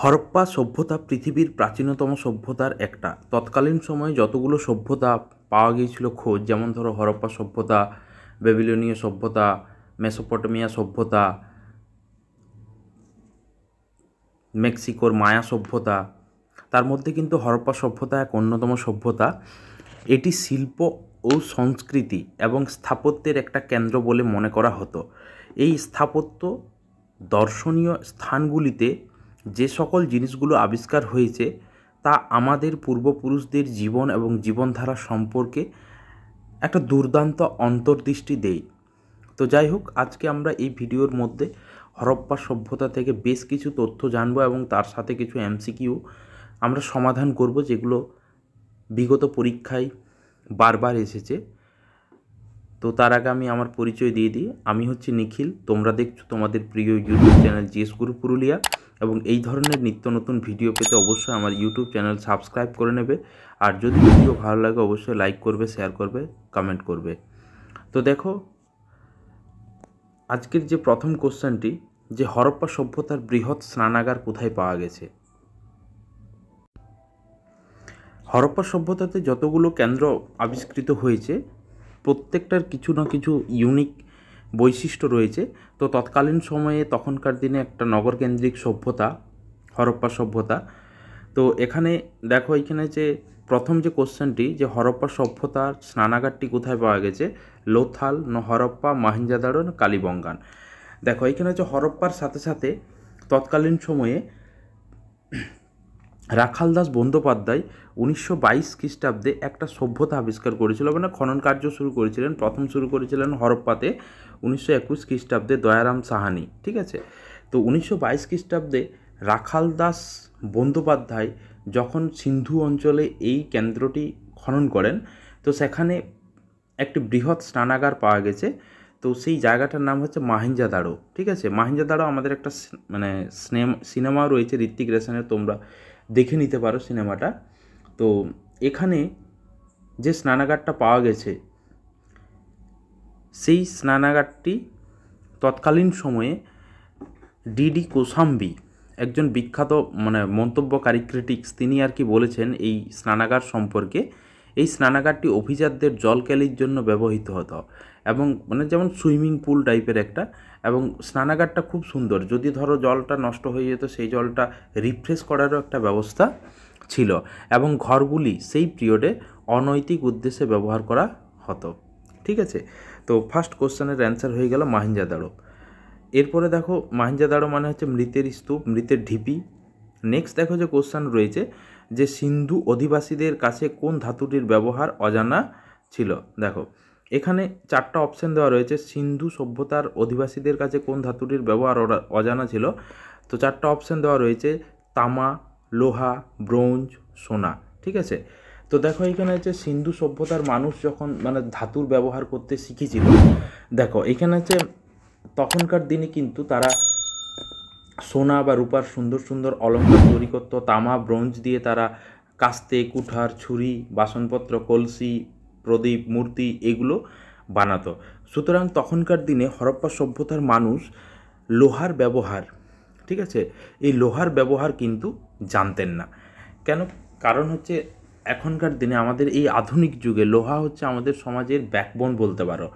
হরপ্পা সভ্যতা পৃথিবীর প্রাচীনতম সভ্যতার একটা। তৎকালীন সময়ে যতগুলো সভ্যতা পাওয়া গিয়েছিল খোঁজ, যেমন ধরো হরপ্পা সভ্যতা, বেবিলনীয় সভ্যতা, মেসোপটেমিয়া সভ্যতা, মেক্সিকোর মায়া সভ্যতা, তার মধ্যে কিন্তু হরপ্পা সভ্যতা এক অন্যতম সভ্যতা। এটি শিল্প ও সংস্কৃতি এবং স্থাপত্যের একটা কেন্দ্র বলে মনে করা হতো। এই স্থাপত্য দর্শনীয় স্থানগুলিতে যে সকল জিনিসগুলো আবিষ্কার হয়েছে তা আমাদের পূর্বপুরুষদের জীবন এবং জীবনধারা সম্পর্কে একটা দুর্দান্ত অন্তর্দৃষ্টি দেয়। তো যাই হোক, আজকে আমরা এই ভিডিওর মধ্যে হরপ্পা সভ্যতা থেকে বেশ কিছু তথ্য জানবো এবং তার সাথে কিছু এমসিকিউ আমরা সমাধান করব, যেগুলো বিগত পরীক্ষায় বারবার এসেছে। তো তার আগে আমি আমার পরিচয় দিয়ে দিই। আমি হচ্ছে নিখিল, তোমরা দেখছো তোমাদের প্রিয় ইউটিউব চ্যানেল জিএস গুরু পুরুলিয়া, এবং এই ধরনের নিত্য নতুন ভিডিও পেতে অবশ্যই আমার ইউটিউব চ্যানেল সাবস্ক্রাইব করে নেবে। আর যদি ভিডিও ভালো লাগে অবশ্যই লাইক করবে, শেয়ার করবে, কমেন্ট করবে। তো দেখো, আজকের যে প্রথম কোশ্চেনটি, যে হরপ্পা সভ্যতার বৃহৎ স্নানাগার কোথায় পাওয়া গেছে। হরপ্পা সভ্যতাতে যতগুলো কেন্দ্র আবিষ্কৃত হয়েছে প্রত্যেকটার কিছু না কিছু ইউনিক বৈশিষ্ট্য রয়েছে। তো তৎকালীন সময়ে তখনকার দিনে একটা নগরকেন্দ্রিক সভ্যতা হরপ্পা সভ্যতা। তো এখানে দেখো, এখানে যে প্রথম যে কোশ্চেনটি, যে হরপ্পা সভ্যতার স্নানাগারটি কোথায় পাওয়া গেছে, লোথাল, হরপ্পা, মহেঞ্জোদারো, কালীবঙ্গান। দেখো, এখানে হচ্ছে হরপ্পার সাথে সাথে তৎকালীন সময়ে রাখালদাস বন্দ্যোপাধ্যায় 1922 খ্রিস্টাব্দে একটা সভ্যতা আবিষ্কার করেছিল, মানে খনন কার্য শুরু করেছিলেন। প্রথম শুরু করেছিলেন হরপ্পাতে 1921 খ্রিস্টাব্দে দয়ারাম সাহানি, ঠিক আছে। তো 1922 খ্রিস্টাব্দে রাখালদাস বন্দ্যোপাধ্যায় যখন সিন্ধু অঞ্চলে এই কেন্দ্রটি খনন করেন, তো সেখানে একটি বৃহৎ স্নানাগার পাওয়া গেছে। তো সেই জায়গাটার নাম হচ্ছে মহেঞ্জোদারো, ঠিক আছে। মহেঞ্জোদারো আমাদের একটা মানে সিনেমা রয়েছে ঋত্বিক রোশনের, তোমরা দেখে নিতে পারো সিনেমাটা। তো এখানে যে স্নানাগারটা পাওয়া গেছে, সেই স্নানাগারটি তৎকালীন সময়ে ডিডি কোসাম্বি, একজন বিখ্যাত মানে মন্তব্যকারী ক্রিটিক্স, তিনি আর কি বলেছেন এই স্নানাগার সম্পর্কে। এই স্নানাগারটি অভিজাতদের জলকেলির জন্য ব্যবহৃত হতো, এবং মানে যেমন সুইমিং পুল টাইপের একটা, এবং স্নানাগারটা খুব সুন্দর। যদি ধরো জলটা নষ্ট হয়ে যেত, সেই জলটা রিফ্রেশ করারও একটা ব্যবস্থা ছিল, এবং ঘরগুলি সেই পিরিয়ডে অনৈতিক উদ্দেশ্যে ব্যবহার করা হতো, ঠিক আছে। তো ফার্স্ট কোশ্চেনের অ্যান্সার হয়ে গেল মহেঞ্জোদারো। এরপরে দেখো, মহেঞ্জোদারো মানে হচ্ছে মৃতের স্তূপ, মৃতের ঢিপি। নেক্সট দেখো যে কোশ্চেন রয়েছে, যে সিন্ধু অধিবাসীদের কাছে কোন ধাতুটির ব্যবহার অজানা ছিল। দেখো, এখানে চারটা অপশান দেওয়া রয়েছে। সিন্ধু সভ্যতার অধিবাসীদের কাছে কোন ধাতুটির ব্যবহার অজানা ছিল, তো চারটা অপশান দেওয়া রয়েছে: তামা, লোহা, ব্রোঞ্জ, সোনা, ঠিক আছে। তো দেখো, এখানে হচ্ছে সিন্ধু সভ্যতার মানুষ যখন মানে ধাতুর ব্যবহার করতে শিখেছিল, দেখো এখানে হচ্ছে তখনকার দিনে কিন্তু তারা সোনা বা রূপার সুন্দর সুন্দর অলঙ্কার তৈরি করতো। তামা, ব্রোঞ্জ দিয়ে তারা কাস্তে, কুঠার, ছুরি, বাসনপত্র, কলসি, প্রদীপ, মূর্তি এগুলো বানাতো। সুতরাং তখনকার দিনে হরপ্পা সভ্যতার মানুষ লোহার ব্যবহার, ঠিক আছে, এই লোহার ব্যবহার কিন্তু জানতেন না। কেন? কারণ হচ্ছে এখনকার দিনে আমাদের এই আধুনিক যুগে লোহা হচ্ছে আমাদের সমাজের ব্যাকবোন বলতে পারো,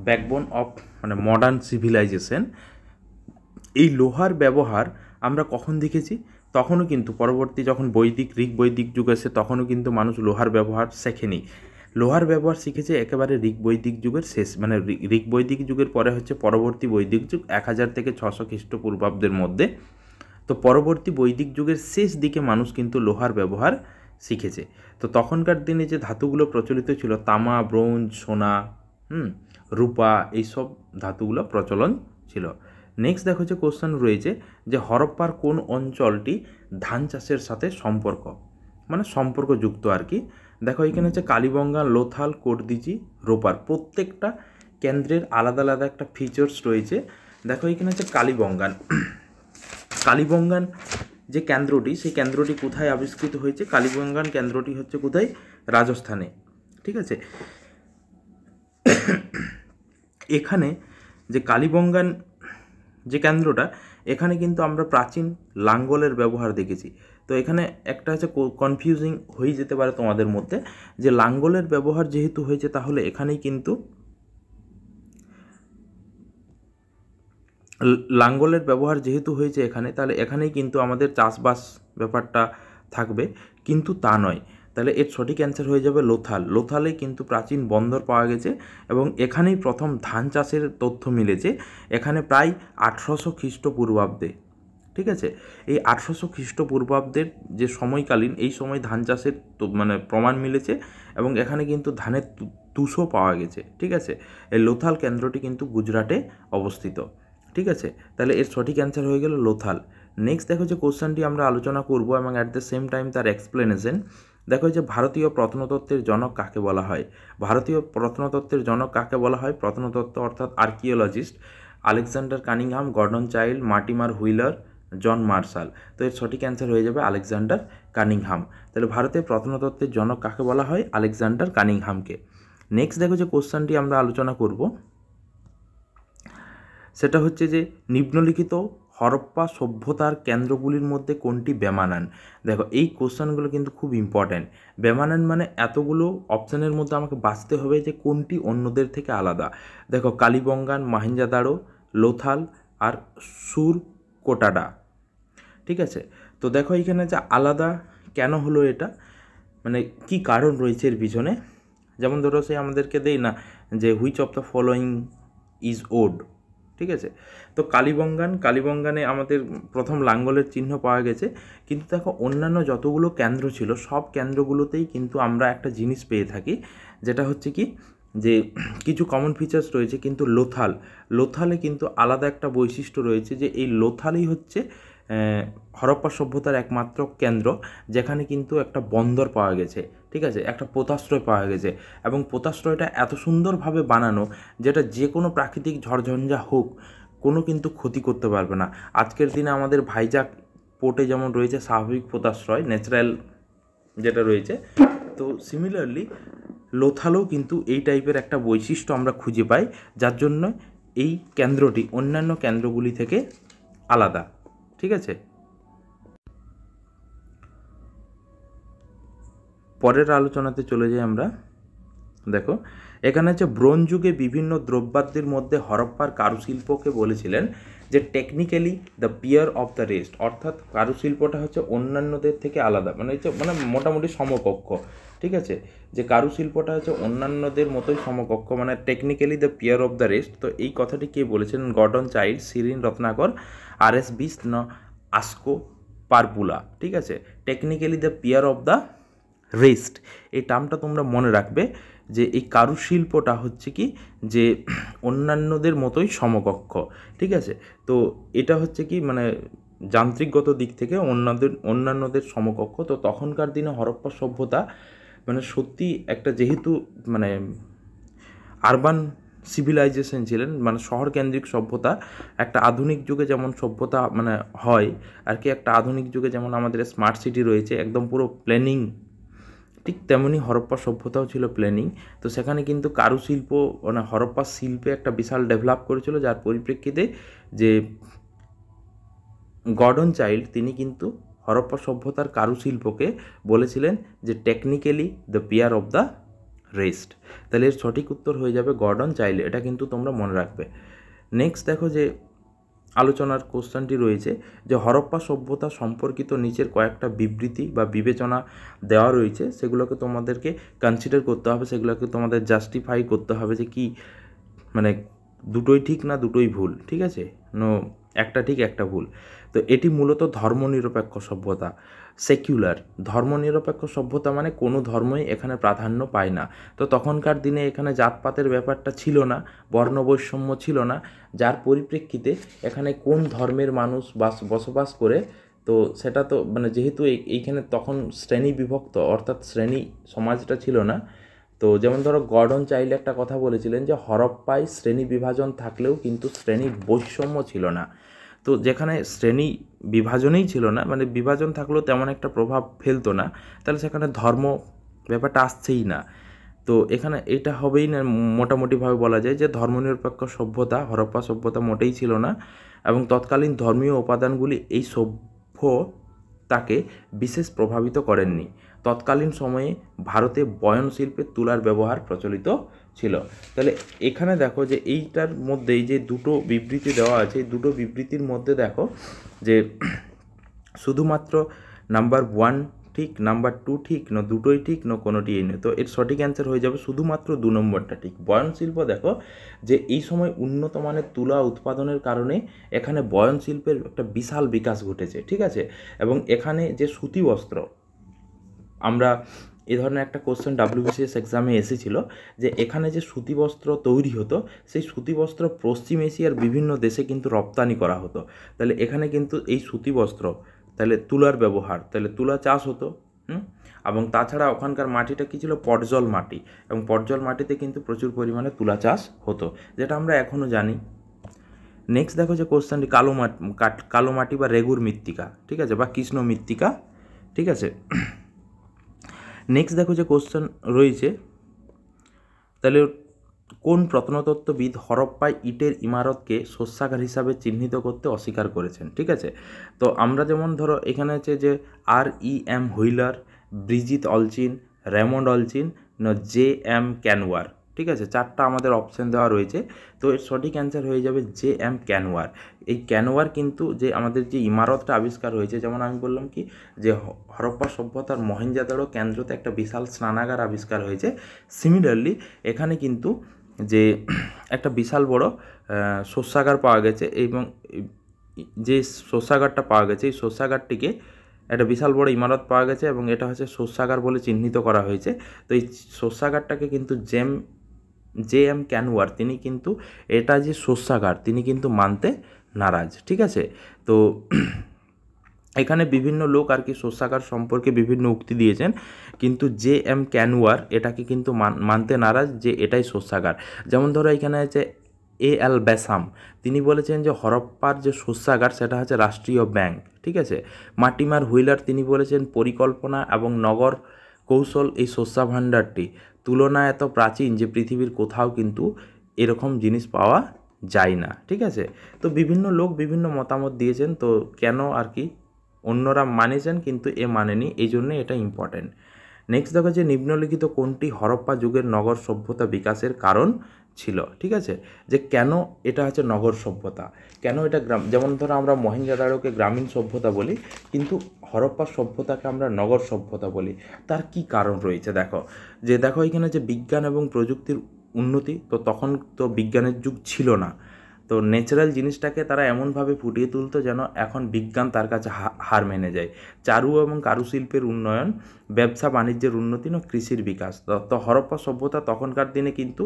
ব্যাকবোন অফ মানে মডার্ন সিভিলাইজেশন। এই লোহার ব্যবহার আমরা কখন দেখেছি? তখনও কিন্তু পরবর্তী যখন ঋগ বৈদিক যুগ আসে, তখনও কিন্তু মানুষ লোহার ব্যবহার শেখেনি। লোহার ব্যবহার শিখেছে একেবারে ঋগ বৈদিক যুগের শেষ, মানে ঋগ বৈদিক যুগের পরে হচ্ছে পরবর্তী বৈদিক যুগ 1000 থেকে 600 খ্রিস্টপূর্বাব্দের মধ্যে। তো পরবর্তী বৈদিক যুগের শেষ দিকে মানুষ কিন্তু লোহার ব্যবহার শিখেছে। তো তখনকার দিনে যে ধাতুগুলো প্রচলিত ছিল, তামা, ব্রোঞ্জ, সোনা, রূপা, এইসব ধাতুগুলো প্রচলন ছিল। নেক্সট দেখো যে কোশ্চেন রয়েছে, যে হরপ্পার কোন অঞ্চলটি ধান চাষের সাথে সম্পর্কযুক্ত আর কি। দেখো, এখানে হচ্ছে কালীবঙ্গান, লোথাল, কোর্দিজি, রোপার। প্রত্যেকটা কেন্দ্রের আলাদা আলাদা একটা ফিচার্স রয়েছে। দেখো, এখানে হচ্ছে কালীবঙ্গান। কালীবঙ্গান যে কেন্দ্রটি, সেই কেন্দ্রটি কোথায় আবিষ্কৃত হয়েছে? কালীবঙ্গান কেন্দ্রটি হচ্ছে কোথায়? রাজস্থানে, ঠিক আছে। এখানে যে কালীবঙ্গান যে কেন্দ্রটা, এখানে কিন্তু আমরা প্রাচীন লাঙ্গলের ব্যবহার দেখেছি। তো এখানে একটা হচ্ছে কনফিউজিং হয়ে যেতে পারে তোমাদের মধ্যে যে লাঙ্গলের ব্যবহার যেহেতু হয়েছে তাহলে এখানেই কিন্তু লাঙ্গলের ব্যবহার যেহেতু হয়েছে এখানে, তাহলে এখানেই কিন্তু আমাদের চাষবাস ব্যাপারটা থাকবে, কিন্তু তা নয়। তাহলে এর সঠিক অ্যান্সার হয়ে যাবে লোথাল। লোথালে কিন্তু প্রাচীন বন্দর পাওয়া গেছে এবং এখানেই প্রথম ধান চাষের তথ্য মিলেছে, এখানে প্রায় 1800 খ্রিস্টপূর্বাব্দে। ঠিক আছে, এই 1800 খ্রিস্টপূর্বাব্দের যে সময়কালীন, এই সময় ধান চাষের মানে প্রমাণ মিলেছে এবং এখানে কিন্তু ধানের তুষও পাওয়া গেছে। ঠিক আছে, এই লোথাল কেন্দ্রটি কিন্তু গুজরাটে অবস্থিত। ঠিক আছে, তাহলে এর সঠিক অ্যান্সার হয়ে গেল লোথাল। নেক্সট দেখো যে কোশ্চেনটি আমরা আলোচনা করব এবং অ্যাট দ্য সেম টাইম তার এক্সপ্লেনেশন। দেখো যে ভারতীয় প্রত্নতত্ত্বের জনক কাকে বলা হয়? ভারতীয় প্রত্নতত্ত্বের জনক কাকে বলা হয়? প্রত্নতত্ত্ব অর্থাৎ archaeologist Alexander Cunningham, Gordon Childe, Mortimer Wheeler, John Marshall. তো এর সঠিক অ্যান্সার হয়ে যাবে আলেকজান্ডার কানিংহাম। তাহলে ভারতের প্রত্নতত্ত্বের জনক কাকে বলা হয়? আলেকজান্ডার কানিংহামকে। নেক্সট দেখো যে কোশ্চেনটি আমরা আলোচনা করব, সেটা হচ্ছে যে নিম্নলিখিত হরপ্পা সভ্যতার কেন্দ্রগুলির মধ্যে কোনটি বেমানান? দেখো এই কোশ্চেনগুলো কিন্তু খুব ইম্পর্ট্যান্ট। বেমানান মানে এতগুলো অপশানের মধ্যে আমাকে বাঁচতে হবে যে কোনটি অন্যদের থেকে আলাদা। দেখো কালিবঙ্গান, মহেঞ্জোদারো, লোথাল আর সুরকোটাডা। ঠিক আছে, তো দেখো এখানে যে আলাদা কেন হলো এটা, মানে কি কারণ রয়েছে এর পিছনে। যেমন ধরো সে আমাদেরকে দেই না যে which of the following is odd. ঠিক আছে, তো কালিবঙ্গানে আমাদের প্রথম লাঙ্গলের চিহ্ন পাওয়া গেছে, কিন্তু দেখো অন্যান্য যতগুলো কেন্দ্র ছিল সব কেন্দ্রগুলোতেই কিন্তু আমরা একটা জিনিস পেয়ে থাকি, যেটা হচ্ছে কি যে কিছু কমন ফিচার্স রয়েছে, কিন্তু লোথালে কিন্তু আলাদা একটা বৈশিষ্ট্য রয়েছে, যে এই লোথালই হচ্ছে হরপ্পা সভ্যতার একমাত্র কেন্দ্র যেখানে কিন্তু একটা বন্দর পাওয়া গেছে। ঠিক আছে, একটা পোতাশ্রয় পাওয়া গেছে এবং পোতাশ্রয়টা এত সুন্দরভাবে বানানো যেটা যে কোনো প্রাকৃতিক ঝড়ঝঞ্ঝা হোক কোনো কিন্তু ক্ষতি করতে পারবে না। আজকের দিনে আমাদের ভাইজাগ পোর্টে যেমন রয়েছে স্বাভাবিক পোতাশ্রয়, ন্যাচারাল যেটা রয়েছে, তো সিমিলারলি লোথালেও কিন্তু এই টাইপের একটা বৈশিষ্ট্য আমরা খুঁজে পাই, যার জন্য এই কেন্দ্রটি অন্যান্য কেন্দ্রগুলি থেকে আলাদা। ঠিক আছে, পরের আলোচনাতে চলে যাই আমরা। দেখো এখানে হচ্ছে ব্রোঞ্জ যুগে বিভিন্ন দ্রব্যাদির মধ্যে হরপ্পার কারুশিল্পকে বলেছিলেন যে technically the peer of the rest, অর্থাৎ কারুশিল্পটা হচ্ছে অন্যান্যদের থেকে আলাদা, মানে হচ্ছে মানে মোটামুটি সমকক্ষ। ঠিক আছে, যে কারুশিল্পটা হচ্ছে অন্যান্যদের মতোই সমকক্ষ, মানে technically the peer of the rest. তো এই কথাটি কে বলেছেন? Gordon Childe, Shireen Ratnagar, R S. Bisht, Asko Parpola. ঠিক আছে, technically the peer of the rest, এই টার্মটা তোমরা মনে রাখবে যে এই কারুশিল্পটা হচ্ছে কি যে অন্যান্যদের মতোই সমকক্ষ। ঠিক আছে, তো এটা হচ্ছে কি মানে যান্ত্রিকগত দিক থেকে অন্যান্যদের সমকক্ষ। তো তখনকার দিনে হরপ্পা সভ্যতা মানে সত্যি একটা, যেহেতু মানে আরবান সিভিলাইজেশন ছিলেন, মানে শহরকেন্দ্রিক সভ্যতা, একটা আধুনিক যুগে যেমন সভ্যতা মানে হয় আর কি, একটা আধুনিক যুগে যেমন আমাদের স্মার্ট সিটি রয়েছে একদম পুরো প্ল্যানিং, ঠিক তেমনই হরপ্পা সভ্যতাও ছিল প্ল্যানিং। তো সেখানে কিন্তু কারুশিল্প মানে হরপ্পা শিল্পে একটা বিশাল ডেভেলপ করেছিল, যার পরিপ্রেক্ষিতে যে গর্ডন চাইল্ড তিনি কিন্তু হরপ্পা সভ্যতার কারুশিল্পকে বলেছিলেন যে technically the peer of the rest. তাহলে এর সঠিক উত্তর হয়ে যাবে গর্ডন চাইল্ড, এটা কিন্তু তোমরা মনে রাখবে। নেক্সট দেখো যে আলোচনার কোশ্চেনটি রয়েছে যে হরপ্পা সভ্যতা সম্পর্কিত নিচের কয়েকটা বিবৃতি বা বিবেচনা দেওয়া রয়েছে, সেগুলোকে তোমাদেরকে কনসিডার করতে হবে, সেগুলোকে তোমাদের জাস্টিফাই করতে হবে যে কি মানে দুটোই ঠিক না দুটোই ভুল। ঠিক আছে, একটা ঠিক একটা ভুল। তো এটি মূলত ধর্মনিরপেক্ষ সভ্যতা, সেকুলার। ধর্মনিরপেক্ষ সভ্যতা মানে কোনো ধর্মই এখানে প্রাধান্য পায় না। তো তখনকার দিনে এখানে জাতপাতের ব্যাপারটা ছিল না, বর্ণবৈষম্য ছিল না, যার পরিপ্রেক্ষিতে এখানে কোন ধর্মের মানুষ বসবাস করে, তো সেটা তো মানে যেহেতু এইখানে তখন শ্রেণী বিভক্ত, অর্থাৎ শ্রেণী সমাজটা ছিল না। তো যেমন ধরো গর্ডন চাইল্ড একটা কথা বলেছিলেন যে হরপ্পায় শ্রেণী বিভাজন থাকলেও কিন্তু শ্রেণী বৈষম্য ছিল না। তো যেখানে শ্রেণী বিভাজনেই ছিল না, মানে বিভাজন থাকলেও তেমন একটা প্রভাব ফেলতো না, তাহলে সেখানে ধর্ম ব্যাপারটা আসছেই না। তো এখানে এটা হবেই না, মোটামুটিভাবে বলা যায় যে ধর্মনিরপেক্ষ সভ্যতা হরপ্পা সভ্যতা মোটেই ছিল না, এবং তৎকালীন ধর্মীয় উপাদানগুলি এই সভ্যতাকে বিশেষ প্রভাবিত করেননি। তৎকালীন সময়ে ভারতে বয়ন শিল্পে তুলার ব্যবহার প্রচলিত ছিল। তাহলে এখানে দেখো যে এইটার মধ্যে এই যে দুটো বিবৃতি দেওয়া আছে, এই দুটো বিবৃতির মধ্যে দেখো যে শুধুমাত্র নাম্বার 1 ঠিক, নাম্বার 2 ঠিক, না দুটোই ঠিক, না কোনোটিই নেই। তো এর সঠিক অ্যান্সার হয়ে যাবে শুধুমাত্র 2 নম্বরটা ঠিক। বয়ন শিল্প দেখো যে এই সময় উন্নত মানের তুলা উৎপাদনের কারণে এখানে বয়ন শিল্পের একটা বিশাল বিকাশ ঘটেছে, ঠিক আছে। এবং এখানে যে সুতি বস্ত্র, আমরা এ ধরনের একটা কোশ্চেন WBCS এক্সামে এসেছিল যে এখানে যে সুতি বস্ত্র তৈরি হতো, সেই সুতি বস্ত্র পশ্চিম এশিয়ার বিভিন্ন দেশে কিন্তু রপ্তানি করা হতো। তাহলে এখানে কিন্তু এই সুতি বস্ত্র, তাহলে তুলার ব্যবহার, তাহলে তুলা চাষ হতো। এবং তাছাড়া ওখানকার মাটিটা কী ছিল, পটজল মাটি, এবং পটজল মাটিতে কিন্তু প্রচুর পরিমাণে তুলা চাষ হতো, যেটা আমরা এখনও জানি। নেক্সট দেখো যে কোশ্চেনটি কালো মাটি বা রেগুর মৃত্তিকা, ঠিক আছে, বা কৃষ্ণ মৃত্তিকা, ঠিক আছে। নেক্সট দেখো যে কোশ্চেন রয়েছে, তাহলে কোন প্রত্নতত্ত্ববিদ হরপ্পায় ইটের ইমারতকে শস্যাগার হিসাবে চিহ্নিত করতে অস্বীকার করেছেন, ঠিক আছে। তো আমরা যেমন ধরো এখানে আছে যে REM হুইলার, ব্রিজিত অলচিন, রেমন্ড অলচিন, না JM ক্যানওয়ার, ঠিক আছে। 4টা আমাদের অপশান দেওয়া রয়েছে। তো এর সঠিক অ্যান্সার হয়ে যাবে JM ক্যানওয়ার। এই ক্যানওয়ার কিন্তু যে আমাদের যে ইমারতটা আবিষ্কার হয়েছে, যেমন আমি বললাম কি যে হরপ্পা সভ্যতার মহেঞ্জোদারো কেন্দ্রতে একটা বিশাল স্নানাগার আবিষ্কার হয়েছে, সিমিলারলি এখানে কিন্তু যে একটা বিশাল বড় শস্যাগার পাওয়া গেছে, এবং যে শস্যাগারটা পাওয়া গেছে এই শস্যাগারটিকে একটা বিশাল বড় ইমারত পাওয়া গেছে, এবং এটা হচ্ছে শস্যাগার বলে চিহ্নিত করা হয়েছে। তো এই শস্যাগারটাকে কিন্তু JM ক্যানওয়ার তিনি কিন্তু এটা যে শস্যাগার তিনি কিন্তু মানতে নারাজ, ঠিক আছে। তো এখানে বিভিন্ন লোক আর কি শস্যাগার সম্পর্কে বিভিন্ন উক্তি দিয়েছেন, কিন্তু JM ক্যানওয়ার এটাকে কিন্তু মানতে নারাজ যে এটাই শস্যাগার। যেমন ধরো এখানে আছে AL বেসাম, তিনি বলেছেন যে হরপ্পার যে শস্যাগার সেটা হচ্ছে রাষ্ট্রীয় ব্যাংক, ঠিক আছে। মার্টিমার হুইলার তিনি বলেছেন পরিকল্পনা এবং নগর কৌশল এই শস্যা ভাণ্ডারটি তুলনায় এত প্রাচীন যে পৃথিবীর কোথাও কিন্তু এরকম জিনিস পাওয়া যায় না, ঠিক আছে। তো বিভিন্ন লোক বিভিন্ন মতামত দিয়েছেন, তো কেন আর কি অন্যরা মানেছেন কিন্তু এ মানেনি, এই জন্যে এটা ইম্পর্ট্যান্ট। নেক্সট দেখো যে নিম্নলিখিত কোনটি হরপ্পা যুগের নগর সভ্যতা বিকাশের কারণ ছিল, ঠিক আছে। যে কেন এটা হচ্ছে নগর সভ্যতা, কেন এটা যেমন ধরো আমরা মহেঞ্জোদারোকে গ্রামীণ সভ্যতা বলি, কিন্তু হরপ্পা সভ্যতাকে আমরা নগর সভ্যতা বলি। তার কি কারণ রয়েছে দেখো, যে দেখো এখানে যে বিজ্ঞান এবং প্রযুক্তির উন্নতি, তো তখন তো বিজ্ঞানের যুগ ছিল না, তো ন্যাচারাল জিনিসটাকে তারা এমনভাবে ফুটিয়ে তুলতো যেন এখন বিজ্ঞান তার কাছে হার মেনে যায়। চারু এবং কারুশিল্পের উন্নয়ন, ব্যবসা বাণিজ্যের উন্নতি, না কৃষির বিকাশ। তো হরপ্পা সভ্যতা তখনকার দিনে কিন্তু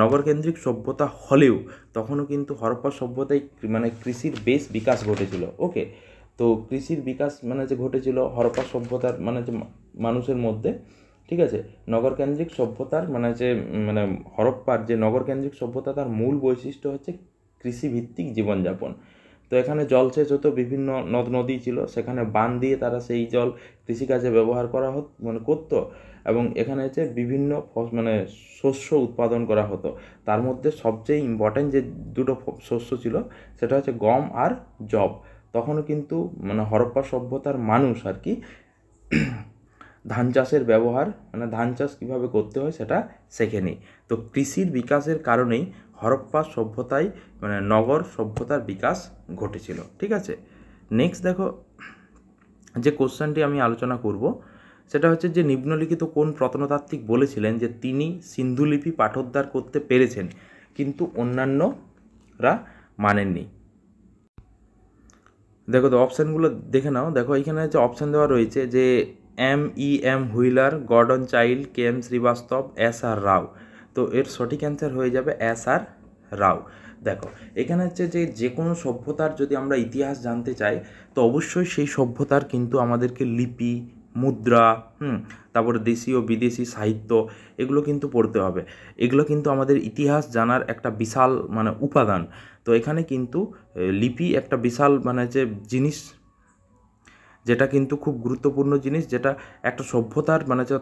নগরকেন্দ্রিক সভ্যতা হলেও তখনও কিন্তু হরপ্পা সভ্যতায় মানে কৃষির বেশ বিকাশ ঘটেছিল, ওকে। তো কৃষির বিকাশ মানে যে ঘটেছিল হরপ্পা সভ্যতার মানে যে মানুষের মধ্যে, ঠিক আছে। নগরকেন্দ্রিক সভ্যতার মানে যে মানে হরপ্পার যে নগরকেন্দ্রিক সভ্যতা তার মূল বৈশিষ্ট্য হচ্ছে কৃষিভিত্তিক জীবনযাপন। তো এখানে জলসেচ হতো, বিভিন্ন নদ নদী ছিল, সেখানে বাঁধ দিয়ে তারা সেই জল কৃষিকাজে ব্যবহার করা করতো, এবং এখানে হচ্ছে বিভিন্ন মানে শস্য উৎপাদন করা হতো। তার মধ্যে সবচেয়ে ইম্পর্ট্যান্ট যে দুটো শস্য ছিল সেটা হচ্ছে গম আর যব। তখনও কিন্তু মানে হরপ্পা সভ্যতার মানুষ আর কি ধান চাষের ব্যবহার মানে ধান চাষ কীভাবে করতে হয় সেটা শেখেনি। তো কৃষির বিকাশের কারণেই হরপ্পা সভ্যতায় মানে নগর সভ্যতার বিকাশ ঘটেছিল, ঠিক আছে। নেক্সট দেখো যে কোশ্চেনটি আমি আলোচনা করব সেটা হচ্ছে যে নিম্নলিখিত কোন প্রত্নতাত্ত্বিক বলেছিলেন যে তিনি সিন্ধুলিপি পাঠোদ্ধার করতে পেরেছেন কিন্তু অন্যান্যরা মানেননি। দেখো তো অপশানগুলো দেখে নাও। দেখো এখানে যে অপশান দেওয়া রয়েছে যে MEM wheeler, Gordon Childe, KM Srivastava, SR রাও। তো এর সঠিক অ্যান্সার হয়ে যাবে SR রাও। দেখো এখানে হচ্ছে যে কোনো সভ্যতার যদি আমরা ইতিহাস জানতে চাই তো অবশ্যই সেই সভ্যতার কিন্তু আমাদেরকে লিপি, মুদ্রা, তারপরে দেশীয় বিদেশি সাহিত্য এগুলো কিন্তু পড়তে হবে। এগুলো কিন্তু আমাদের ইতিহাস জানার একটা বিশাল মানে উপাদান। তো এখানে কিন্তু লিপি একটা বিশাল মানে যে জিনিস যেটা কিন্তু খুব গুরুত্বপূর্ণ জিনিস, যেটা একটা সভ্যতার মানে যে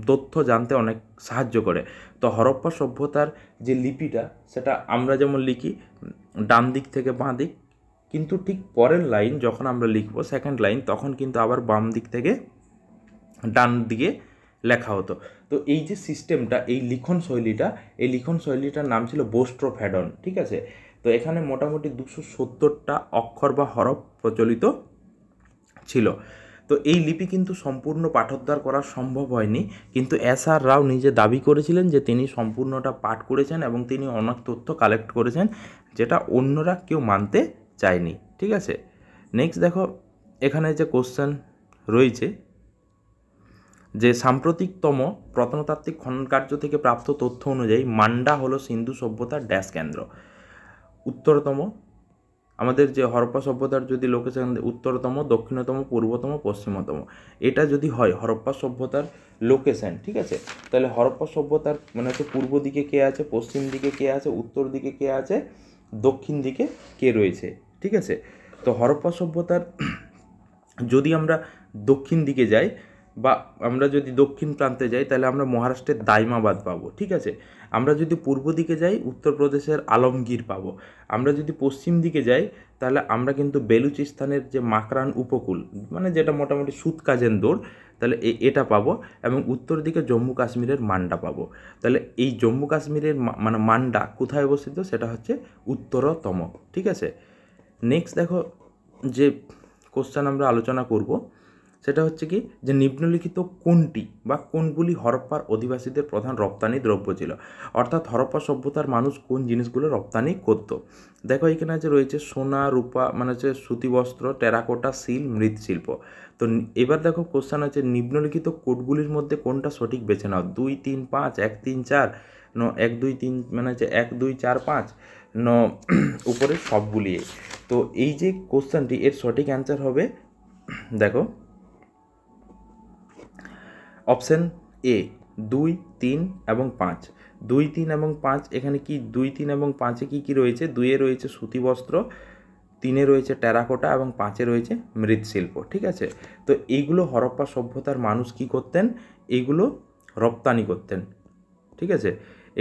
তথ্য জানতে অনেক সাহায্য করে। তো হরপ্পা সভ্যতার যে লিপিটা সেটা আমরা যেমন লিখি ডান দিক থেকে বাঁ দিক, কিন্তু ঠিক পরের লাইন যখন আমরা লিখবো সেকেন্ড লাইন, তখন কিন্তু আবার বাম দিক থেকে ডান দিকে লেখা হতো। তো এই যে সিস্টেমটা, এই লিখন শৈলীটার নাম ছিল বোস্ট্রোফ্যাডন, ঠিক আছে। তো এখানে মোটামুটি 270টা অক্ষর বা হরফ প্রচলিত ছিল। তো এই লিপি কিন্তু সম্পূর্ণ পাঠোদ্ধার করা সম্ভব হয়নি, কিন্তু এস.আর. রাও নিজে দাবি করেছিলেন যে তিনি সম্পূর্ণটা পাঠ করেছেন এবং তিনি অনেক তথ্য কালেক্ট করেছেন, যেটা অন্যরা কেউ মানতে চায়নি, ঠিক আছে। নেক্সট দেখো, এখানে যে কোশ্চেন রয়েছে যে সাম্প্রতিকতম প্রত্নতাত্ত্বিক খনন কার্য থেকে প্রাপ্ত তথ্য অনুযায়ী মান্ডা হলো সিন্ধু সভ্যতার ড্যাশ কেন্দ্র। উত্তরতম, আমাদের যে হরপ্পা সভ্যতার যদি লোকেশন উত্তরতম, দক্ষিণতম, পূর্বতম, পশ্চিমতম, এটা যদি হয় হরপ্পা সভ্যতার লোকেশন, ঠিক আছে, তাহলে হরপ্পা সভ্যতার মানে হচ্ছে পূর্ব দিকে কে আছে, পশ্চিম দিকে কে আছে, উত্তর দিকে কে আছে, দক্ষিণ দিকে কে রয়েছে, ঠিক আছে। তো হরপ্পা সভ্যতার যদি আমরা দক্ষিণ দিকে যাই বা আমরা যদি দক্ষিণ প্রান্তে যাই তাহলে আমরা মহারাষ্ট্রের দাইমাবাদ পাবো, ঠিক আছে। আমরা যদি পূর্ব দিকে যাই উত্তরপ্রদেশের আলমগীর পাবো। আমরা যদি পশ্চিম দিকে যাই তাহলে আমরা কিন্তু বেলুচিস্তানের যে মাকরান উপকূল, মানে যেটা মোটামুটি সুতকাজেন্দর, তাহলে এটা পাবো। এবং উত্তর দিকে জম্মু কাশ্মীরের মান্ডা পাবো। তাহলে এই জম্মু কাশ্মীরের মানে মান্ডা কোথায় অবস্থিত, সেটা হচ্ছে উত্তরতম, ঠিক আছে। নেক্সট দেখো, যে কোশ্চেন আমরা আলোচনা করব সেটা হচ্ছে কি, যে নিম্নলিখিত কোনটি বা কোনগুলি হরপ্পার অধিবাসীদের প্রধান রপ্তানি দ্রব্য ছিল, অর্থাৎ হরপ্পা সভ্যতার মানুষ কোন জিনিসগুলো রপ্তানি করত। দেখো এখানে যে রয়েছে সোনা, রূপা, মানে হচ্ছে সুতিবস্ত্র, টেরাকোটা, সিল, মৃৎশিল্প। তো এবার দেখো কোশ্চেন আছে নিম্নলিখিত কোডগুলির মধ্যে কোনটা সঠিক বেছে নাও, 2, 3, 5, 1, 3, 4, 1, 2, 3, মানে হচ্ছে 1, 2, 4, 5, উপরে সবগুলিয়ে। তো এই যে কোশ্চেনটি, এর সঠিক অ্যান্সার হবে, দেখো অপশান এ 2, 3 এবং 5। 2, 3 এবং 5, এখানে কি 2, 3 এবং 5-এ কী কী রয়েছে, 2-এ রয়েছে সুতিবস্ত্র, 3-এ রয়েছে টেরাকোটা এবং 5-এ রয়েছে মৃৎশিল্প, ঠিক আছে। তো এইগুলো হরপ্পা সভ্যতার মানুষ কি করতেন, এইগুলো রপ্তানি করতেন, ঠিক আছে।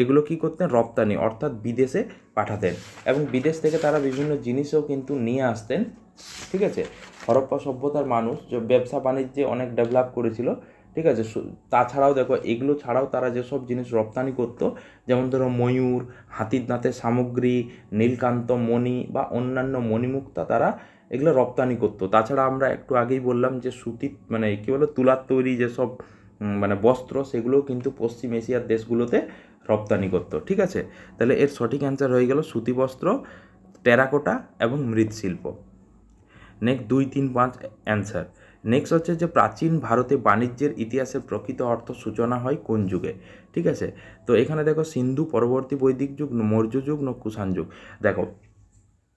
এগুলো কি করতেন, রপ্তানি, অর্থাৎ বিদেশে পাঠাতেন এবং বিদেশ থেকে তারা বিভিন্ন জিনিসও কিন্তু নিয়ে আসতেন, ঠিক আছে। হরপ্পা সভ্যতার মানুষ যে ব্যবসা বাণিজ্যে অনেক ডেভেলপ করেছিল, ঠিক আছে। তাছাড়াও দেখো এগুলো ছাড়াও তারা যেসব জিনিস রপ্তানি করতো, যেমন ধরো ময়ূর, হাতির দাঁতের সামগ্রী, নীলকান্ত মণি বা অন্যান্য মণিমুক্তা, তারা এগুলো রপ্তানি করতো। তাছাড়া আমরা একটু আগেই বললাম যে সুতি মানে কী বলো তুলার তৈরি যেসব মানে বস্ত্র, সেগুলোও কিন্তু পশ্চিম এশিয়ার দেশগুলোতে রপ্তানি করতো, ঠিক আছে। তাহলে এর সঠিক অ্যান্সার হয়ে গেল সুতিবস্ত্র, টেরাকোটা এবং মৃৎশিল্প। Next 2, 3, 5 answer. নেক্সট হচ্ছে যে প্রাচীন ভারতে বাণিজ্যের ইতিহাসের প্রকৃত অর্থ সূচনা হয় কোন যুগে, ঠিক আছে। তো এখানে দেখো সিন্ধু পরবর্তী বৈদিক যুগ, মৌর্য যুগ, কুষাণ যুগ। দেখো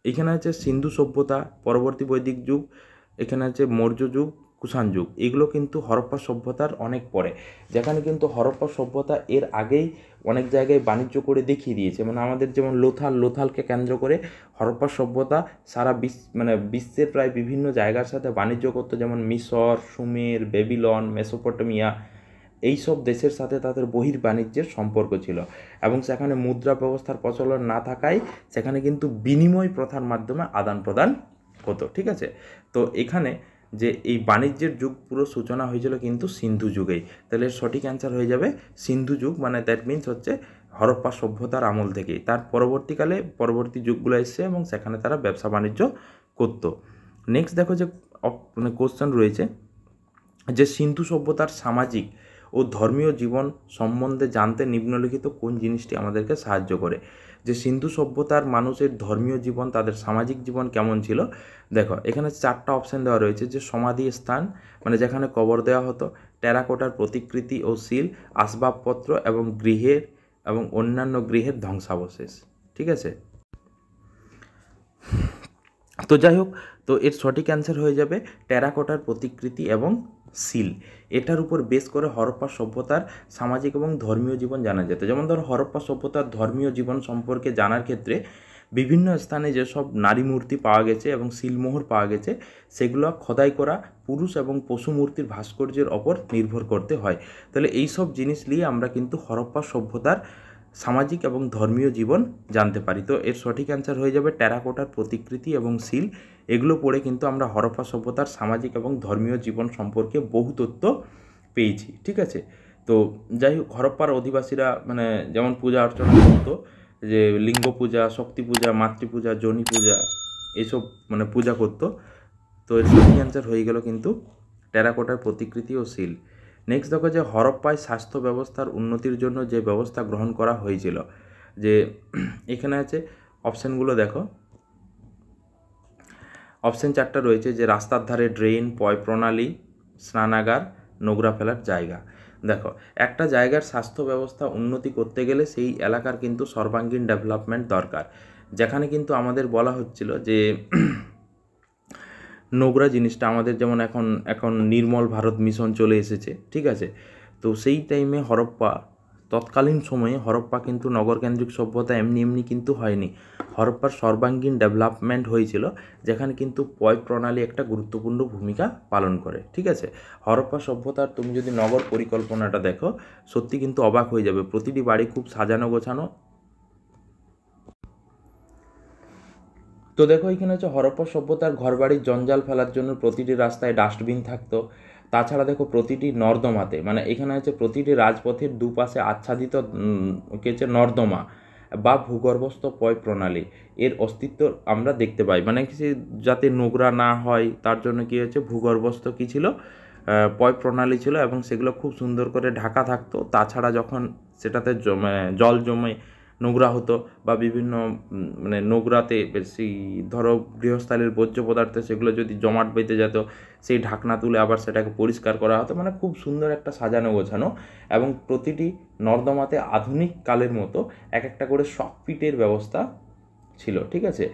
এখানে আছে সিন্ধু সভ্যতা, পরবর্তী বৈদিক যুগ, এখানে আছে মৌর্য যুগ, কুষাণ যুগ। এগুলো কিন্তু হরপ্পা সভ্যতার অনেক পরে, যেখানে কিন্তু হরপ্পা সভ্যতা এর আগেই অনেক জায়গায় বাণিজ্য করে দেখিয়ে দিয়েছে। মানে আমাদের যেমন লোথালকে কেন্দ্র করে হরপ্পা সভ্যতা সারা মানে বিশ্বের প্রায় বিভিন্ন জায়গার সাথে বাণিজ্য করতো, যেমন মিশর, সুমের, বেবিলন, মেসোপটেমিয়া, এইসব দেশের সাথে তাদের বহির্বাণিজ্যের সম্পর্ক ছিল এবং সেখানে মুদ্রা ব্যবস্থার প্রচলন না থাকায় সেখানে কিন্তু বিনিময় প্রথার মাধ্যমে আদান প্রদান হতো, ঠিক আছে। তো এখানে যে এই বাণিজ্যের যুগ পুরো সূচনা হয়েছিল কিন্তু সিন্ধু যুগেই। তাহলে সঠিক অ্যান্সার হয়ে যাবে সিন্ধু যুগ, মানে দ্যাট মিনস হচ্ছে হরপ্পা সভ্যতার আমল থেকেই। তার পরবর্তীকালে পরবর্তী যুগগুলো এসছে এবং সেখানে তারা ব্যবসা বাণিজ্য করতো। নেক্সট দেখো যে মানে কোশ্চেন রয়েছে যে সিন্ধু সভ্যতার সামাজিক ও ধর্মীয় জীবন সম্বন্ধে জানতে নিম্নলিখিত কোন জিনিসটি আমাদেরকে সাহায্য করে, যে সিন্ধু সভ্যতার মানুষের ধর্মীয় জীবন, তাদের সামাজিক জীবন কেমন ছিল। দেখো এখানে 4টা অপশান দেওয়া রয়েছে, যে সমাধি স্থান মানে যেখানে কবর দেওয়া হতো, টেরাকোটার প্রতিকৃতি ও সিল, আসবাবপত্র এবং গৃহের এবং অন্যান্য গৃহের ধ্বংসাবশেষ, ঠিক আছে। তো যাই হোক, তো এর সঠিক অ্যান্সার হয়ে যাবে টেরাকোটার প্রতিকৃতি এবং সিল। এটার উপর বেস করে হরপ্পা সভ্যতার সামাজিক এবং ধর্মীয় জীবন জানা যেত। যেমন ধরো হরপ্পা সভ্যতার ধর্মীয় জীবন সম্পর্কে জানার ক্ষেত্রে বিভিন্ন স্থানে যেসব নারী মূর্তি পাওয়া গেছে এবং সিলমোহর পাওয়া গেছে, সেগুলো খোদাই করা পুরুষ এবং পশু মূর্তির ভাস্কর্যের ওপর নির্ভর করতে হয়। তাহলে এই সব জিনিস নিয়ে আমরা কিন্তু হরপ্পা সভ্যতার সামাজিক এবং ধর্মীয় জীবন জানতে পারি। তো এর সঠিক অ্যান্সার হয়ে যাবে টেরাকোটার প্রতিকৃতি এবং সিল। এগুলো পড়ে কিন্তু আমরা হরপ্পা সভ্যতার সামাজিক এবং ধর্মীয় জীবন সম্পর্কে বহু তথ্য পেয়েছি। ঠিক আছে, তো যাই হোক, হরপ্পার অধিবাসীরা মানে যেমন পূজা অর্চনা করতো, যে লিঙ্গ পূজা, শক্তি পূজা, মাতৃপূজা, যোনি পূজা, এইসব মানে পূজা করতো। তো এর সঠিক অ্যান্সার হয়ে গেল কিন্তু টেরাকোটার প্রতিকৃতি ও সিল। নেক্সট দেখো যে হরপ্পায় স্বাস্থ্য ব্যবস্থার উন্নতির জন্য যে ব্যবস্থা গ্রহণ করা হয়েছিল, যে এখানে আছে অপশানগুলো দেখো, অপশান 4টা রয়েছে, যে রাস্তার ধারে ড্রেন, পয় প্রণালী, স্নানাগার, নোংরা ফেলার জায়গা। দেখো, একটা জায়গার স্বাস্থ্য ব্যবস্থা উন্নতি করতে গেলে সেই এলাকার কিন্তু সর্বাঙ্গীন ডেভেলপমেন্ট দরকার। যেখানে কিন্তু আমাদের বলা হচ্ছিল যে নোংরা জিনিসটা আমাদের, যেমন এখন নির্মল ভারত মিশন চলে এসেছে, ঠিক আছে, তো সেই টাইমে হরপ্পা, তৎকালীন সময়ে হরপ্পা কিন্তু নগরকেন্দ্রিক সভ্যতা এমনি এমনি কিন্তু হয়নি। হরপ্পার সর্বাঙ্গীন ডেভেলপমেন্ট হয়েছিল, যেখানে কিন্তু পয় প্রণালী একটা গুরুত্বপূর্ণ ভূমিকা পালন করে। ঠিক আছে, হরপ্পা সভ্যতার তুমি যদি নগর পরিকল্পনাটা দেখো, সত্যি কিন্তু অবাক হয়ে যাবে। প্রতিটি বাড়ি খুব সাজানো গোছানো। তো দেখো, এখানে হচ্ছে হরপ্পা সভ্যতার ঘরবাড়ির জঞ্জাল ফেলার জন্য প্রতিটি রাস্তায় ডাস্টবিন থাকতো। তাছাড়া দেখো, প্রতিটি নর্দমাতে, মানে এখানে হচ্ছে প্রতিটি রাজপথের দুপাশে আচ্ছাদিত কি হচ্ছে নর্দমা বা ভূগর্ভস্থ পয় প্রণালী এর অস্তিত্ব আমরা দেখতে পাই। মানে কি, যাতে নোংরা না হয় তার জন্য কি হচ্ছে ভূগর্ভস্থ কি ছিল, পয় প্রণালী ছিল, এবং সেগুলো খুব সুন্দর করে ঢাকা থাকতো। তাছাড়া যখন সেটাতে জল জমে নোংরা হতো বা বিভিন্ন মানে নোংরাতে বেশি ধরো গৃহস্থালির বর্জ্য পদার্থ সেগুলো যদি জমাট বেঁধে যেত, সেই ঢাকনা তুলে আবার সেটাকে পরিষ্কার করা হতো। মানে খুব সুন্দর একটা সাজানো গোছানো, এবং প্রতিটি নর্দমাতে আধুনিক কালের মতো এক একটা করে শকপিটের ব্যবস্থা ছিল। ঠিক আছে,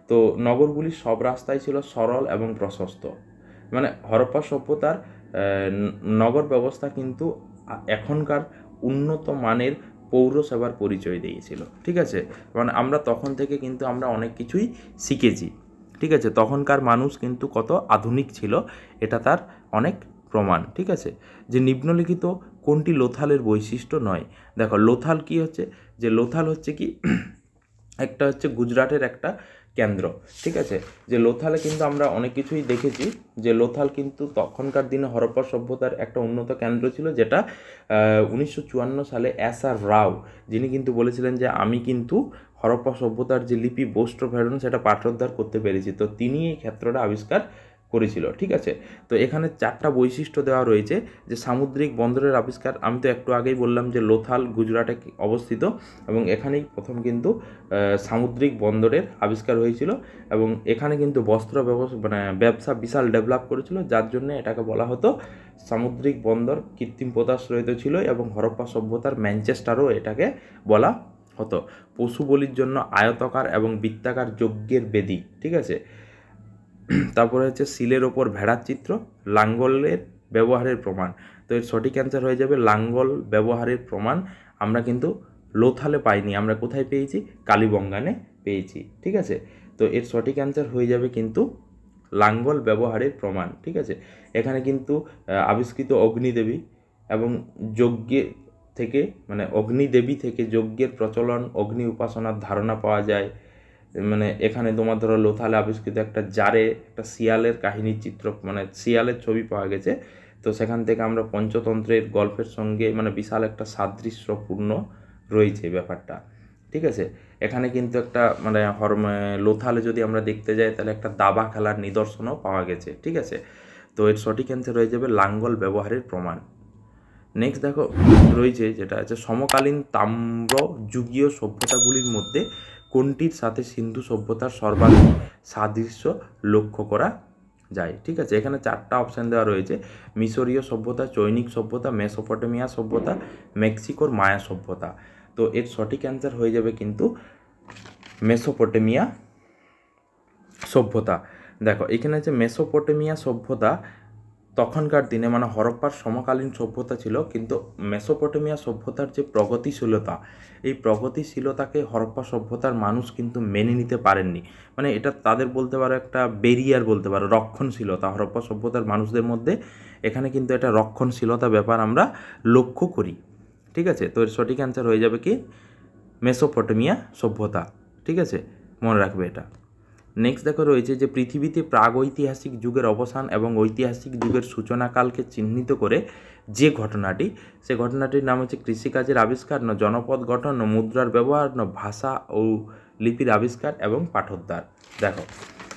তো নগরগুলির সব রাস্তাই ছিল সরল এবং প্রশস্ত। মানে হরপ্পা সভ্যতার নগর ব্যবস্থা কিন্তু এখনকার উন্নত মানের পৌরসেবার পরিচয় দিয়েছিল। ঠিক আছে, মানে আমরা তখন থেকে কিন্তু আমরা অনেক কিছুই শিখেছি। ঠিক আছে, তখনকার মানুষ কিন্তু কত আধুনিক ছিল, এটা তার অনেক প্রমাণ। ঠিক আছে, যে নিম্নলিখিত কোনটি লোথালের বৈশিষ্ট্য নয়। দেখো, লোথাল কি হচ্ছে, যে লোথাল হচ্ছে কি একটা হচ্ছে গুজরাটের একটা কেন্দ্র। ঠিক আছে, যে লোথালে কিন্তু আমরা অনেক কিছুই দেখেছি, যে লোথাল কিন্তু তখনকার দিনে হরপ্পা সভ্যতার একটা উন্নত কেন্দ্র ছিল, যেটা 1954 সালে এস.আর. রাও, যিনি কিন্তু বলেছিলেন যে আমি কিন্তু হরপ্পা সভ্যতার যে লিপি বোস্ট্রোভেরন সেটা পাঠোদ্ধার করতে পেরেছি। তো তিনি এই ক্ষেত্রটা আবিষ্কার করেছিল। ঠিক আছে, তো এখানে 4টা বৈশিষ্ট্য দেওয়া রয়েছে, যে সামুদ্রিক বন্দরের আবিষ্কার। আমি তো একটু আগেই বললাম যে লোথাল গুজরাটে অবস্থিত, এবং এখানেই প্রথম কিন্তু সামুদ্রিক বন্দরের আবিষ্কার হয়েছিল, এবং এখানে কিন্তু বস্ত্র ব্যবসা বিশাল ডেভেলপ করেছিল, যার জন্য এটাকে বলা হতো সামুদ্রিক বন্দর। কৃত্রিম পোতাশ্রয়িত ছিল, এবং হরপ্পা সভ্যতার ম্যানচেস্টারও এটাকে বলা হতো। পশু বলির জন্য আয়তাকার এবং বৃত্তাকার যজ্ঞের বেদি। ঠিক আছে, তারপরে হচ্ছে সিলের ওপর ভেড়ার চিত্র, লাঙ্গলের ব্যবহারের প্রমাণ। তো এর সঠিক অ্যান্সার হয়ে যাবে লাঙ্গল ব্যবহারের প্রমাণ আমরা কিন্তু লোথালে পাইনি, আমরা কোথায় পেয়েছি, কালীবঙ্গানে পেয়েছি। ঠিক আছে, তো এর সঠিক অ্যান্সার হয়ে যাবে কিন্তু লাঙ্গল ব্যবহারের প্রমাণ। ঠিক আছে, এখানে কিন্তু আবিষ্কৃত অগ্নিদেবী এবং যজ্ঞে থেকে, মানে অগ্নিদেবী থেকে যজ্ঞের প্রচলন, অগ্নি উপাসনার ধারণা পাওয়া যায়। মানে এখানে তোমার ধরো লোথালে আবিষ্কৃত একটা জারে একটা শিয়ালের কাহিনীর চিত্র, মানে শিয়ালের ছবি পাওয়া গেছে। তো সেখান থেকে আমরা পঞ্চতন্ত্রের গল্পের সঙ্গে মানে বিশাল একটা সাদৃশ্যপূর্ণ রয়েছে ব্যাপারটা। ঠিক আছে, এখানে কিন্তু একটা মানে লোথালে যদি আমরা দেখতে যাই, তাহলে একটা দাবা খেলার নিদর্শনও পাওয়া গেছে। ঠিক আছে, তো এর সঠিক অ্যান্সার হয়ে যাবে লাঙ্গল ব্যবহারের প্রমাণ। নেক্সট দেখো রয়েছে, যেটা আছে সমকালীন তাম্রযুগীয় সভ্যতাগুলির মধ্যে কোনটির সাথে সিন্ধু সভ্যতার সর্বাধিক সাদৃশ্য লক্ষ্য করা যায়। ঠিক আছে, এখানে 4টা অপশান দেওয়া রয়েছে, মিশরীয় সভ্যতা, চৈনিক সভ্যতা, মেসোপটেমিয়া সভ্যতা, মেক্সিকোর মায়া সভ্যতা। তো এর সঠিক অ্যান্সার হয়ে যাবে কিন্তু মেসোপটেমিয়া সভ্যতা। দেখো, এখানে হচ্ছে মেসোপটেমিয়া সভ্যতা তখনকার দিনে মানে হরপ্পার সমকালীন সভ্যতা ছিল, কিন্তু মেসোপটেমিয়া সভ্যতার যে প্রগতিশীলতা, এই প্রগতিশীলতাকে হরপ্পা সভ্যতার মানুষ কিন্তু মেনে নিতে পারেননি। মানে এটা তাদের বলতে পারো একটা ব্যারিয়ার, বলতে পারো রক্ষণশীলতা হরপ্পা সভ্যতার মানুষদের মধ্যে, এখানে কিন্তু একটা রক্ষণশীলতা ব্যাপার আমরা লক্ষ্য করি। ঠিক আছে, তো এর সঠিক অ্যান্সার হয়ে যাবে কি মেসোপটেমিয়া সভ্যতা। ঠিক আছে, মনে রাখবে এটা। নেক্সট দেখো রয়েছে যে পৃথিবীতে প্রাগৈতিহাসিক যুগের অবসান এবং ঐতিহাসিক যুগের সূচনাকালকে চিহ্নিত করে যে ঘটনাটি, সে ঘটনাটির নাম হচ্ছে কৃষিকাজের আবিষ্কার, না জনপদ গঠন, না মুদ্রার ব্যবহার, না ভাষা ও লিপির আবিষ্কার এবং পাঠোদ্ধার। দেখো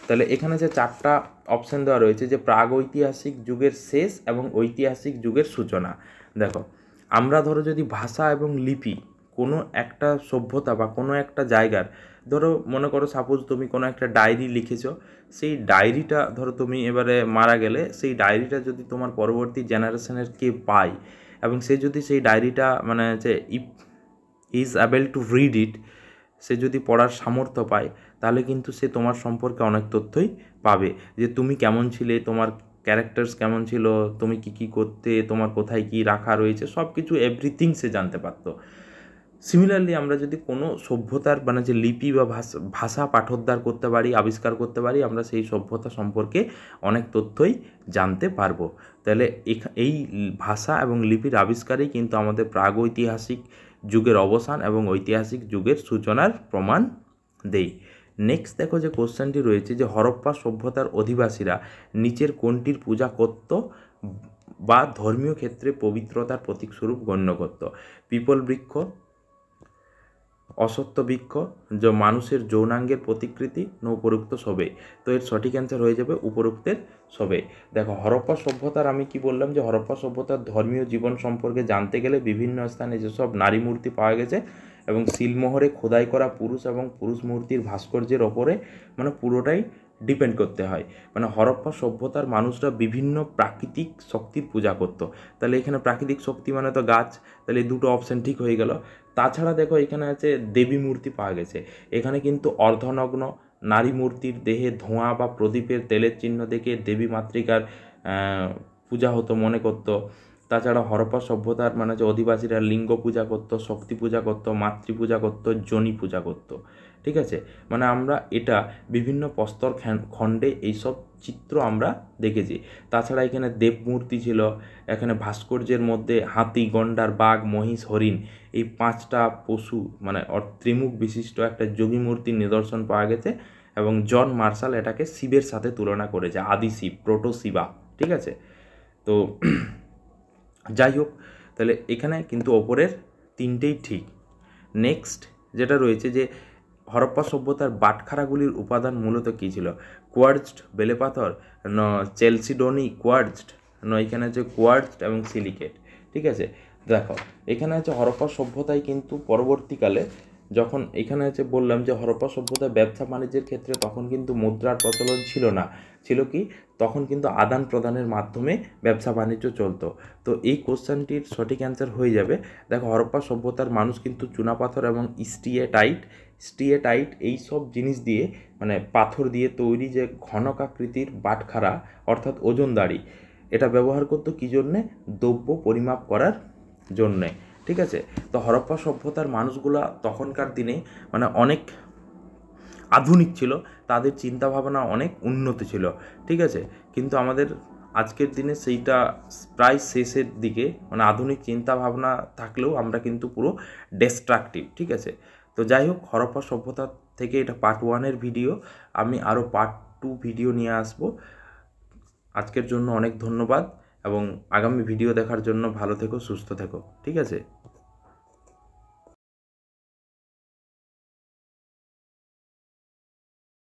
তাহলে এখানে যে 4টা অপশান দেওয়া রয়েছে, যে প্রাগৈতিহাসিক যুগের শেষ এবং ঐতিহাসিক যুগের সূচনা। দেখো আমরা ধরো যদি ভাষা এবং লিপি কোনো একটা সভ্যতা বা কোনো একটা জায়গার, ধরো মনে করো সাপোজ তুমি কোনো একটা ডায়েরি লিখেছো, সেই ডায়েরিটা ধরো তুমি এবারে মারা গেলে সেই ডায়েরিটা যদি তোমার পরবর্তী জেনারেশনের কে পায় এবং সে যদি সেই ডায়েরিটা মানে যে if is able to read it, সে যদি পড়ার সামর্থ্য পায়, তাহলে কিন্তু সে তোমার সম্পর্কে অনেক তথ্যই পাবে, যে তুমি কেমন ছিলে, তোমার ক্যারেক্টার্স কেমন ছিল, তুমি কী কী করতে, তোমার কোথায় কী রাখা রয়েছে, সব কিছু এভরিথিং সে জানতে পারতো। সিমিলারলি আমরা যদি কোনো সভ্যতার মানে যে লিপি বা ভাষা পাঠোদ্ধার করতে পারি, আবিষ্কার করতে পারি, আমরা সেই সভ্যতা সম্পর্কে অনেক তথ্যই জানতে পারবো। তাহলে এই ভাষা এবং লিপির আবিষ্কারেই কিন্তু আমাদের প্রাগৈতিহাসিক যুগের অবসান এবং ঐতিহাসিক যুগের সূচনার প্রমাণ দেয়। নেক্সট দেখো যে কোশ্চেনটি রয়েছে, যে হরপ্পা সভ্যতার অধিবাসীরা নিচের কোনটির পূজা করত বা ধর্মীয় ক্ষেত্রে পবিত্রতার প্রতীকস্বরূপ গণ্য করত? পিপল বৃক্ষ, অসত্য বৃক্ষ, যে মানুষের যৌনাঙ্গের প্রতিকৃতি, না উপরোক্ত সবে? তো এর সঠিক অ্যান্সার হয়ে যাবে উপরোক্তের সবে। দেখো হরপ্পা সভ্যতার আমি কি বললাম, যে হরপ্পা সভ্যতার ধর্মীয় জীবন সম্পর্কে জানতে গেলে বিভিন্ন স্থানে যেসব নারী মূর্তি পাওয়া গেছে এবং সিলমোহরে খোদাই করা পুরুষ এবং পুরুষ মূর্তির ভাস্কর্যের ওপরে মানে পুরোটাই ডিপেন্ড করতে হয়। মানে হরপ্পা সভ্যতার মানুষরা বিভিন্ন প্রাকৃতিক শক্তির পূজা করত। তাহলে এখানে প্রাকৃতিক শক্তি মানে তো গাছ, তাহলে এই দুটো অপশান ঠিক হয়ে গেল। তাছাড়া দেখো এখানে আছে দেবী মূর্তি পাওয়া গেছে, এখানে কিন্তু অর্ধনগ্ন নারী মূর্তির দেহে ধোঁয়া বা প্রদীপের তেলের চিহ্ন দেখে দেবী মাতৃকার পূজা হতো মনে করতো। তাছাড়া হরপ্পা সভ্যতার মানে যে অধিবাসীরা লিঙ্গ পূজা করতো, শক্তি পূজা করতো, মাতৃ পূজা করতো, যোনি পূজা করতো। ঠিক আছে, মানে আমরা এটা বিভিন্ন প্রস্তর খণ্ডে এইসব চিত্র আমরা দেখেছি। তাছাড়া এখানে দেবমূর্তি ছিল, এখানে ভাস্কর্যের মধ্যে হাতি, গন্ডার, বাঘ, মহিষ, হরিণ, এই 5টা পশু মানে ত্রিমুখ বিশিষ্ট একটা যোগী মূর্তির নিদর্শন পাওয়া গেছে এবং জন মার্শাল এটাকে শিবের সাথে তুলনা করেছে, আদি শিব, প্রোটো শিবা। ঠিক আছে, তো যাই হোক, তাহলে এখানে কিন্তু ওপরের 3টেই ঠিক। নেক্সট যেটা রয়েছে, যে হরপ্পা সভ্যতার বাটখারাগুলির উপাদান মূলত কী ছিল? কোয়ার্জড বেলে পাথর, ন চেলসিডোনি কোয়ার্জড, ন এখানে আছে কোয়ার্জড এবং সিলিকেট। ঠিক আছে, দেখো এখানে আছে হরপ্পা সভ্যতায় কিন্তু পরবর্তীকালে যখন এখানে আছে বললাম যে হরপ্পা সভ্যতায় ব্যবসা বাণিজ্যের ক্ষেত্রে তখন কিন্তু মুদ্রার প্রচলন ছিল না, ছিল কি তখন কিন্তু আদান প্রদানের মাধ্যমে ব্যবসা বাণিজ্য চলতো। তো এই কোশ্চেনটির সঠিক অ্যান্সার হয়ে যাবে, দেখো হরপ্পা সভ্যতার মানুষ কিন্তু চুনাপাথর এবং স্টিয়েটাইট এই সব জিনিস দিয়ে মানে পাথর দিয়ে তৈরি যে ঘনকাকৃতির বাটখারা অর্থাৎ ওজনদারি, এটা ব্যবহার করতো কী জন্যে? দ্রব্য পরিমাপ করার জন্যে। ঠিক আছে, তো হরপ্পা সভ্যতার মানুষগুলা তখনকার দিনে মানে অনেক আধুনিক ছিল, তাদের চিন্তাভাবনা অনেক উন্নত ছিল। ঠিক আছে, কিন্তু আমাদের আজকের দিনে সেইটা প্রায় শেষের দিকে, মানে আধুনিক চিন্তাভাবনা থাকলেও আমরা কিন্তু পুরো ডিস্ট্রাকটিভ। ঠিক আছে, তো যাই হোক, হরপ্পা সভ্যতা থেকে এটা পার্ট 1-এর ভিডিও, আমি আরও পার্ট 2 ভিডিও নিয়ে আসব। আজকের জন্য অনেক ধন্যবাদ এবং আগামী ভিডিও দেখার জন্য ভালো থেকো, সুস্থ থেকো। ঠিক আছে।